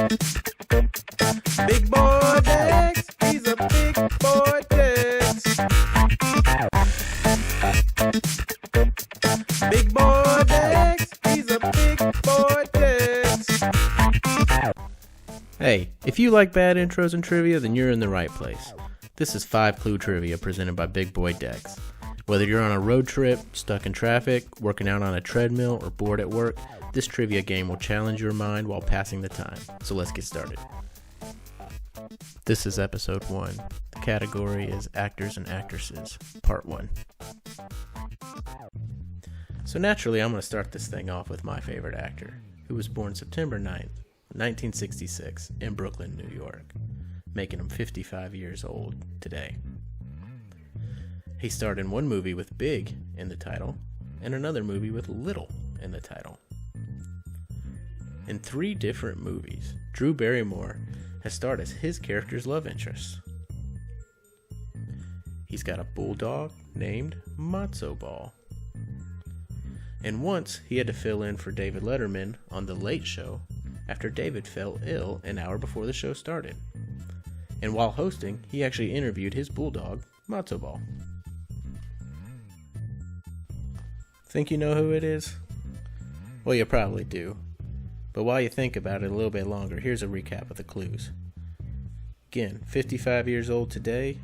Big boy Dex, he's a big boy Dex. Big boy Dex, he's a big boy Dex. Hey, if you like bad intros and trivia, then you're in the right place. This is 5 Clue Trivia presented by Big Boy Dex. Whether you're on a road trip, stuck in traffic, working out on a treadmill, or bored at work, this trivia game will challenge your mind while passing the time. So let's get started. This is episode 1. The category is Actors and Actresses, part 1. So naturally, I'm going to start this thing off with my favorite actor, who was born September 9th, 1966, in Brooklyn, New York, making him 55 years old today. He starred in one movie with Big in the title, and another movie with Little in the title. In 3 different movies, Drew Barrymore has starred as his character's love interest. He's got a bulldog named Matzo Ball. And once he had to fill in for David Letterman on The Late Show after David fell ill an hour before the show started. And while hosting, he actually interviewed his bulldog, Matzo Ball. Think you know who it is? Well, you probably do. But while you think about it a little bit longer, here's a recap of the clues. Again, 55 years old today,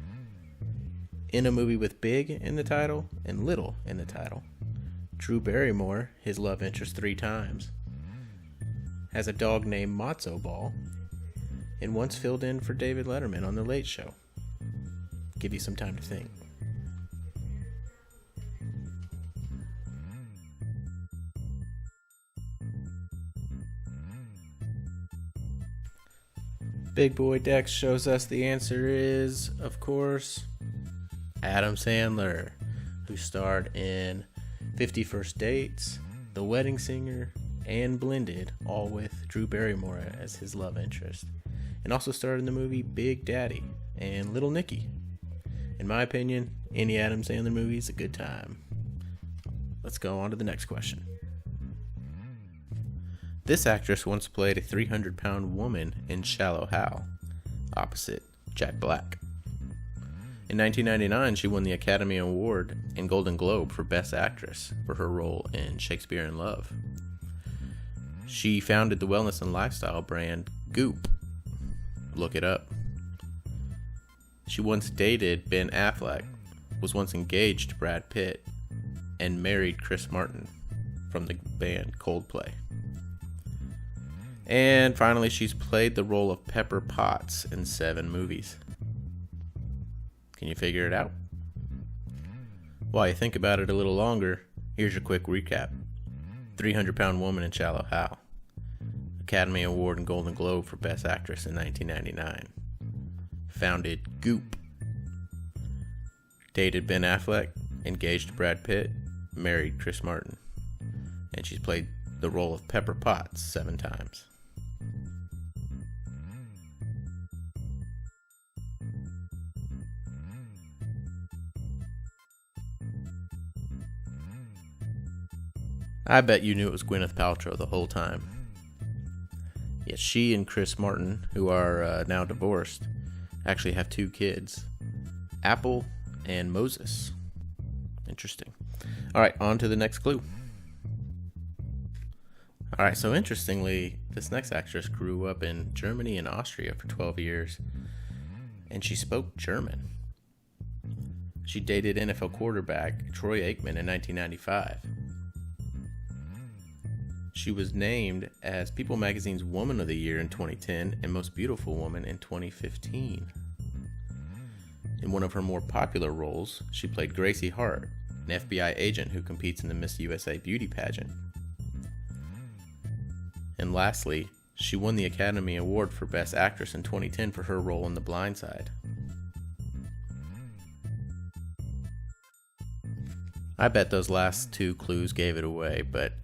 in a movie with Big in the title and Little in the title. Drew Barrymore, his love interest 3 times, has a dog named Matzo Ball, and once filled in for David Letterman on The Late Show. Give you some time to think. Big Boy Dex shows us the answer is, of course, Adam Sandler, who starred in 50 First Dates, The Wedding Singer, and Blended, all with Drew Barrymore as his love interest, and also starred in the movie Big Daddy and Little Nicky. In my opinion, any Adam Sandler movie is a good time. Let's go on to the next question. This actress once played a 300-pound woman in Shallow Hal, opposite Jack Black. In 1999, she won the Academy Award and Golden Globe for Best Actress for her role in Shakespeare in Love. She founded the wellness and lifestyle brand Goop. Look it up. She once dated Ben Affleck, was once engaged to Brad Pitt, and married Chris Martin from the band Coldplay. And finally, she's played the role of Pepper Potts in 7 movies. Can you figure it out? While you think about it a little longer, here's your quick recap. 300-pound woman in Shallow Hal. Academy Award and Golden Globe for Best Actress in 1999. Founded Goop. Dated Ben Affleck, engaged to Brad Pitt, married Chris Martin. And she's played the role of Pepper Potts 7 times. I bet you knew it was Gwyneth Paltrow the whole time. Yes, she and Chris Martin, who are now divorced, actually have 2 kids, Apple and Moses. Interesting. Alright, on to the next clue. Alright, so interestingly, this next actress grew up in Germany and Austria for 12 years, and she spoke German. She dated NFL quarterback Troy Aikman in 1995. She was named as People Magazine's Woman of the Year in 2010 and Most Beautiful Woman in 2015. In one of her more popular roles, she played Gracie Hart, an FBI agent who competes in the Miss USA beauty pageant. And lastly, she won the Academy Award for Best Actress in 2010 for her role in The Blind Side. I bet those last 2 clues gave it away, but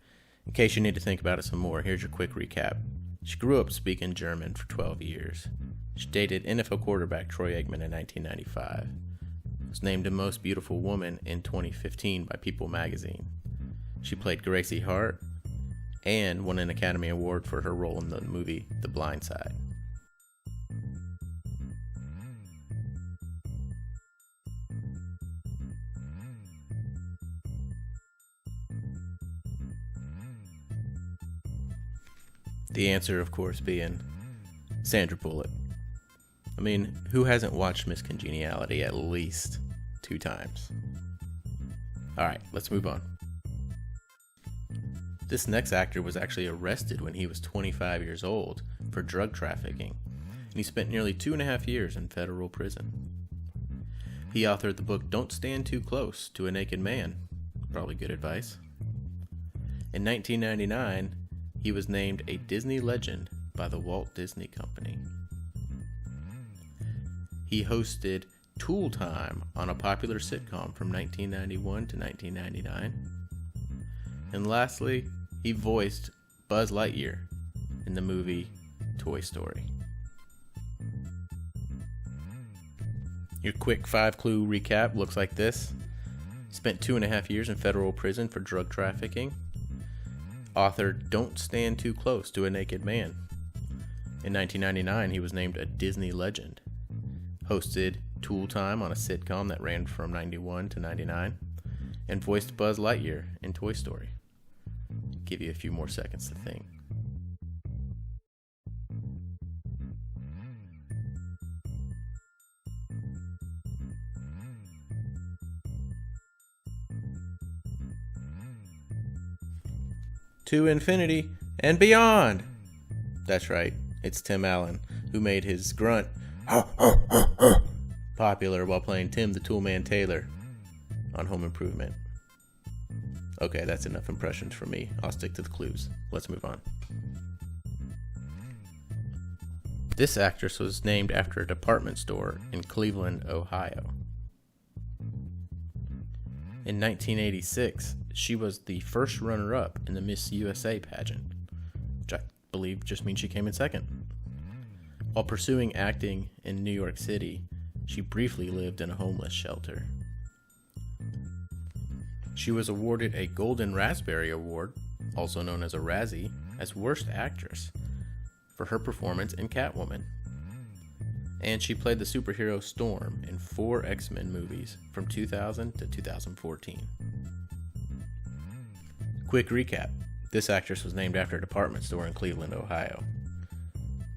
in case you need to think about it some more, here's your quick recap. She grew up speaking German for 12 years. She dated NFL quarterback Troy Aikman in 1995. Was named a Most Beautiful Woman in 2015 by People Magazine. She played Gracie Hart and won an Academy Award for her role in the movie The Blind Side. The answer, of course, being Sandra Bullock. I mean, who hasn't watched Miss Congeniality at least 2 times? Alright, let's move on. This next actor was actually arrested when he was 25 years old for drug trafficking, and he spent nearly 2.5 years in federal prison. He authored the book Don't Stand Too Close to a Naked Man. Probably good advice. In 1999, he was named a Disney legend by the Walt Disney Company. He hosted Tool Time on a popular sitcom from 1991 to 1999. And lastly, he voiced Buzz Lightyear in the movie Toy Story. Your quick 5-clue recap looks like this. Spent 2.5 years in federal prison for drug trafficking. Authored Don't Stand Too Close to a Naked Man. In 1999, he was named a Disney legend. Hosted Tool Time on a sitcom that ran from 91 to 99. And voiced Buzz Lightyear in Toy Story. Give you a few more seconds to think. To infinity and beyond. That's right, it's Tim Allen, who made his grunt popular while playing Tim the Toolman Taylor on Home Improvement. Okay, that's enough impressions for me. I'll stick to the clues. Let's move on. This actress was named after a department store in Cleveland, Ohio. In 1986, she was the first runner-up in the Miss USA pageant, which I believe just means she came in second. While pursuing acting in New York City, she briefly lived in a homeless shelter. She was awarded a Golden Raspberry Award, also known as a Razzie, as Worst Actress, for her performance in Catwoman. And she played the superhero Storm in 4 X-Men movies from 2000 to 2014. Quick recap. This actress was named after a department store in Cleveland, Ohio.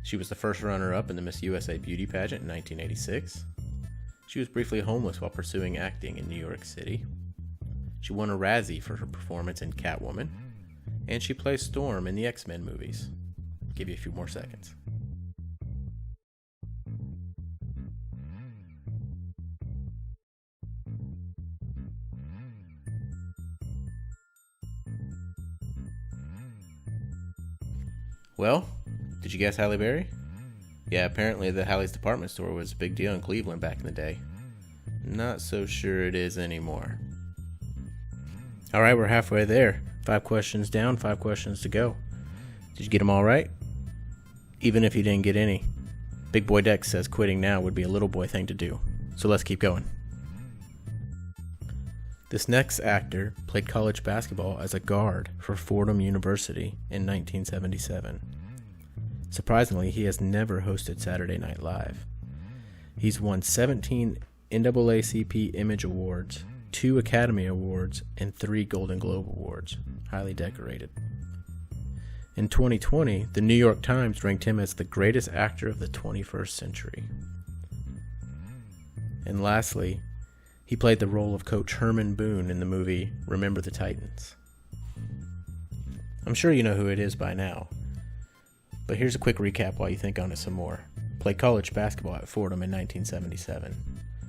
She was the first runner-up in the Miss USA beauty pageant in 1986. She was briefly homeless while pursuing acting in New York City. She won a Razzie for her performance in Catwoman. And she plays Storm in the X-Men movies. Give you a few more seconds. Well, did you guess Halle Berry? Yeah, apparently the Halle's department store was a big deal in Cleveland back in the day. Not so sure it is anymore. Alright, we're halfway there. 5 questions down, 5 questions to go. Did you get them all right? Even if you didn't get any, Big Boy Dex says quitting now would be a little boy thing to do. So let's keep going. This next actor played college basketball as a guard for Fordham University in 1977. Surprisingly, he has never hosted Saturday Night Live. He's won 17 NAACP Image Awards, 2 Academy Awards, and 3 Golden Globe Awards. Highly decorated. In 2020, the New York Times ranked him as the greatest actor of the 21st century. And lastly, he played the role of Coach Herman Boone in the movie Remember the Titans. I'm sure you know who it is by now, but here's a quick recap while you think on it some more. Played college basketball at Fordham in 1977.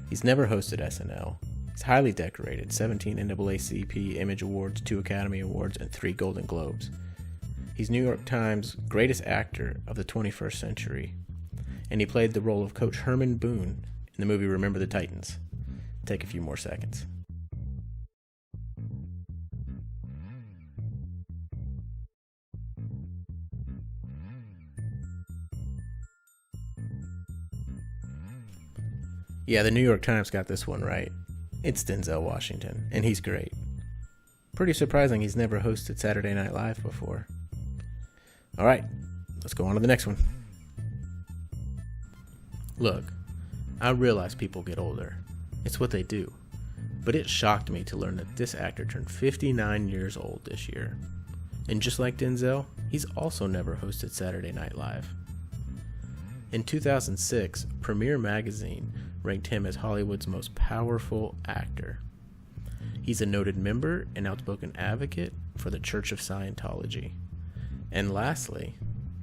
He's never hosted SNL. He's highly decorated, 17 NAACP Image Awards, 2 Academy Awards, and 3 Golden Globes. He's New York Times' greatest actor of the 21st century, and he played the role of Coach Herman Boone in the movie Remember the Titans. Take a few more seconds. Yeah, the New York Times got this one right. It's Denzel Washington, and he's great. Pretty surprising he's never hosted Saturday Night Live before. Alright, let's go on to the next one. Look, I realize people get older. It's what they do. But it shocked me to learn that this actor turned 59 years old this year. And just like Denzel, he's also never hosted Saturday Night Live. In 2006, Premiere Magazine ranked him as Hollywood's most powerful actor. He's a noted member and outspoken advocate for the Church of Scientology. And lastly,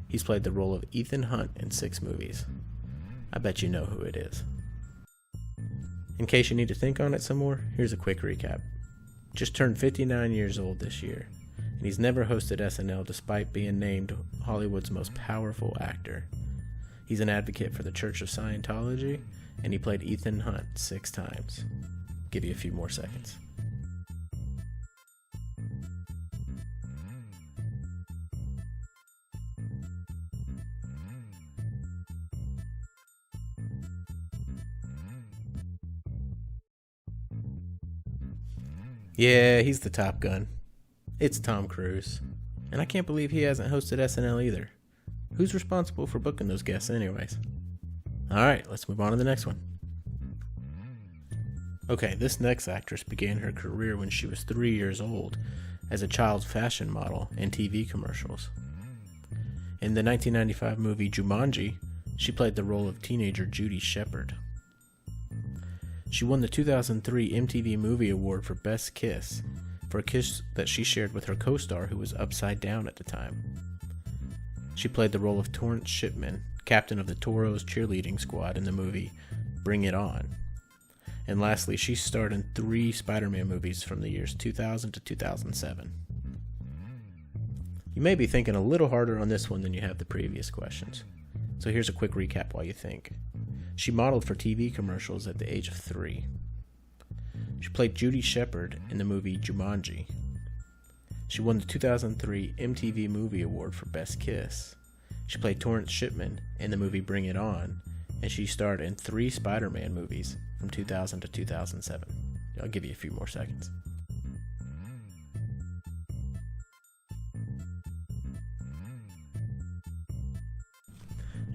he's played the role of Ethan Hunt in 6 movies. I bet you know who it is. In case you need to think on it some more, here's a quick recap. Just turned 59 years old this year, and he's never hosted SNL despite being named Hollywood's most powerful actor. He's an advocate for the Church of Scientology, and he played Ethan Hunt 6 times. Give you a few more seconds. Yeah, he's the Top Gun. It's Tom Cruise. And I can't believe he hasn't hosted SNL either. Who's responsible for booking those guests anyways? Alright, let's move on to the next one. Okay, this next actress began her career when she was 3 years old as a child fashion model in TV commercials. In the 1995 movie Jumanji, she played the role of teenager Judy Shepard. She won the 2003 MTV Movie Award for Best Kiss for a kiss that she shared with her co-star who was upside down at the time. She played the role of Torrance Shipman, captain of the Toros cheerleading squad in the movie Bring It On. And lastly, she starred in 3 Spider-Man movies from the years 2000 to 2007. You may be thinking a little harder on this one than you have the previous questions. So here's a quick recap while you think. She modeled for TV commercials at the age of 3. She played Judy Shepard in the movie Jumanji. She won the 2003 MTV Movie Award for Best Kiss. She played Torrance Shipman in the movie Bring It On, and she starred in 3 Spider-Man movies from 2000 to 2007. I'll give you a few more seconds.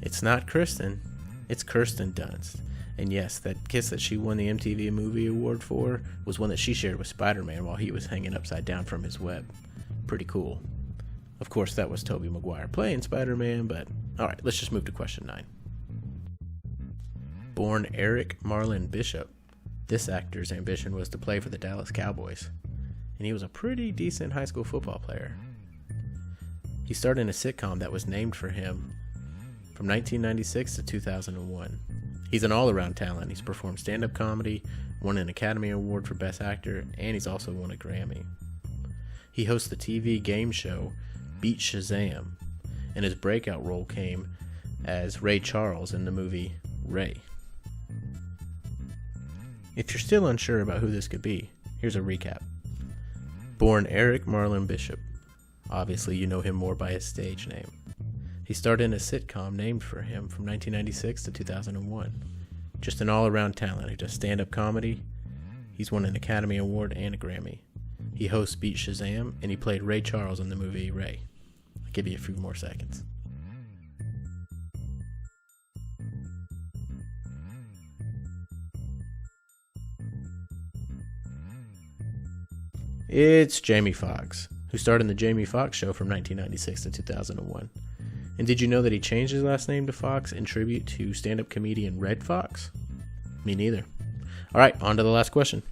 It's not Kristen, it's Kirsten Dunst. And yes, that kiss that she won the MTV Movie Award for was one that she shared with Spider-Man while he was hanging upside down from his web. Pretty cool. Of course, that was Tobey Maguire playing Spider-Man, but alright, let's just move to question 9. Born Eric Marlon Bishop, this actor's ambition was to play for the Dallas Cowboys, and he was a pretty decent high school football player. He starred in a sitcom that was named for him from 1996 to 2001. He's an all-around talent. He's performed stand-up comedy, won an Academy Award for Best Actor, and he's also won a Grammy. He hosts the TV game show Beat Shazam, and his breakout role came as Ray Charles in the movie Ray. If you're still unsure about who this could be, here's a recap. Born Eric Marlon Bishop. Obviously, you know him more by his stage name. He starred in a sitcom named for him from 1996 to 2001. Just an all-around talent. He does stand-up comedy. He's won an Academy Award and a Grammy. He hosts Beat Shazam, and he played Ray Charles in the movie Ray. I'll give you a few more seconds. It's Jamie Foxx, who starred in the Jamie Foxx Show from 1996 to 2001. And did you know that he changed his last name to Fox in tribute to stand-up comedian Red Fox? Me neither. Alright, on to the last question.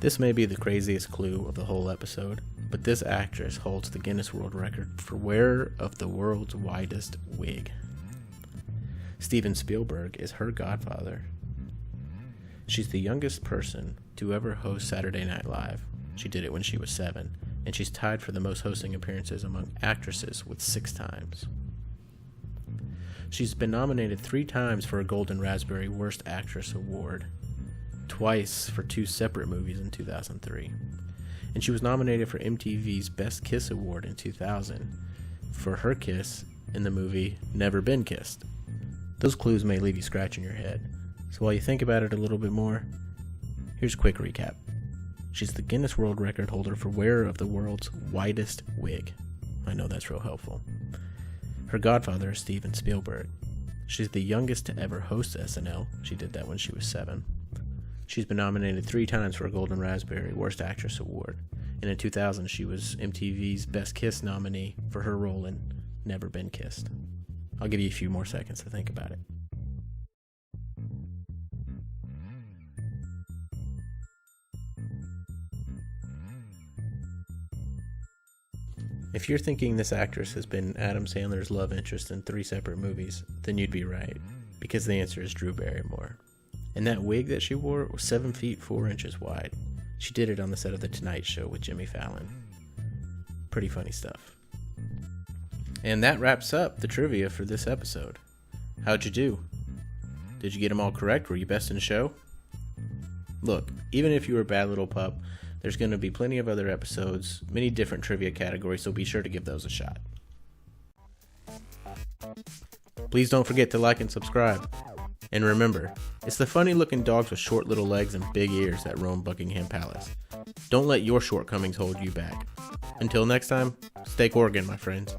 This may be the craziest clue of the whole episode, but this actress holds the Guinness World Record for wearer of the world's widest wig. Steven Spielberg is her godfather. She's the youngest person to ever host Saturday Night Live. She did it when she was 7. And she's tied for the most hosting appearances among actresses with 6 times. She's been nominated 3 times for a Golden Raspberry Worst Actress Award, twice for 2 separate movies in 2003. And she was nominated for MTV's Best Kiss Award in 2000 for her kiss in the movie Never Been Kissed. Those clues may leave you scratching your head, so while you think about it a little bit more, here's a quick recap. She's the Guinness World Record holder for wearer of the world's widest wig. I know that's real helpful. Her godfather is Steven Spielberg. She's the youngest to ever host SNL. She did that when she was 7. She's been nominated 3 times for a Golden Raspberry Worst Actress Award. And in 2000, she was MTV's Best Kiss nominee for her role in Never Been Kissed. I'll give you a few more seconds to think about it. If you're thinking this actress has been Adam Sandler's love interest in 3 separate movies, then you'd be right, because the answer is Drew Barrymore. And that wig that she wore was 7 feet 4 inches wide. She did it on the set of The Tonight Show with Jimmy Fallon. Pretty funny stuff. And that wraps up the trivia for this episode. How'd you do? Did you get them all correct? Were you best in show? Look, even if you were a bad little pup, there's going to be plenty of other episodes, many different trivia categories, so be sure to give those a shot. Please don't forget to like and subscribe. And remember, it's the funny looking dogs with short little legs and big ears that roam Buckingham Palace. Don't let your shortcomings hold you back. Until next time, stay Corrigan, my friends.